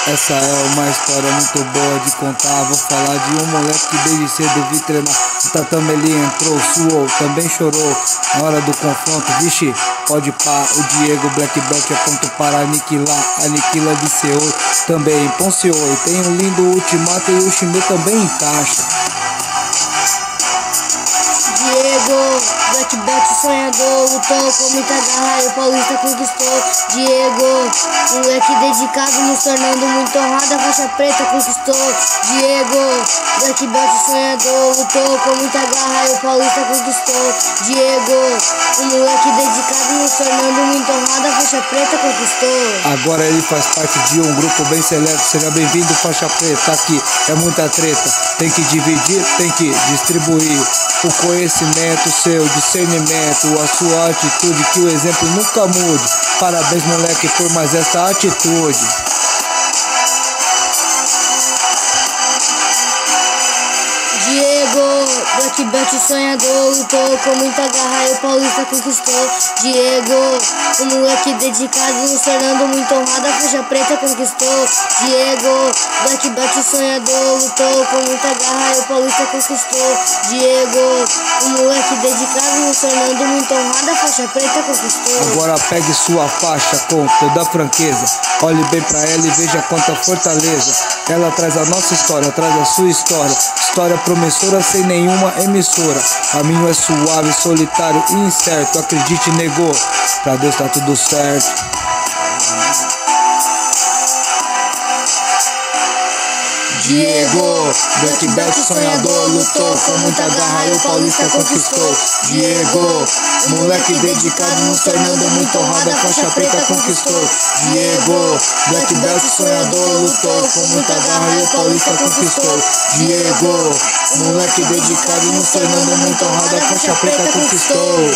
Essa é uma história muito boa de contar. Vou falar de um moleque que desde cedo vi treinar. O tatame ele entrou, suou, também chorou na hora do confronto. Vixe, pode pá, o Diego Black Belt é pronto para aniquilar. Aniquila de Seul, também ponceou. E tem um lindo ultimato e o Shime também encaixa. Diego, Black Belt sonhador, lutou com muita garra e o Paulista conquistou. Diego, moleque dedicado, nos tornando muito honrado, a faixa preta conquistou. Diego, Black Belt sonhador, lutou com muita garra e o Paulista conquistou. Diego, moleque dedicado, nos tornando muito honrado, a faixa preta conquistou. Agora ele faz parte de um grupo bem seleto. Seja bem-vindo, faixa preta. Aqui é muita treta, tem que dividir, tem que distribuir o conhecimento, seu discernimento, a sua atitude, que o exemplo nunca mude. Parabéns, moleque, por mais essa atitude. Diego, Black Belt sonhador, lutou com muita garra e o Paulista conquistou. Diego, o moleque dedicado, nos tornando muito honrado, a faixa preta conquistou. Diego, Black Belt sonhador, lutou com muita garra e o Paulista conquistou. Diego, o moleque dedicado, nos tornando muito honrado, a faixa preta conquistou. Agora pegue sua faixa com toda a franqueza. Olhe bem pra ela e veja quanta fortaleza. Ela traz a nossa história, traz a sua história. História promissora sem nenhuma emissora. Caminho é suave, solitário e incerto. Acredite, negou, pra Deus tá tudo certo. Diego, Black Belt sonhador, lutou com muita garra e o Paulista conquistou. Diego, moleque dedicado, nos tornando muito honrado, a faixa preta conquistou. Diego, Black Belt sonhador, lutou com muita garra e o Paulista conquistou. Diego, moleque dedicado, nos tornando muito honrado, a faixa preta conquistou.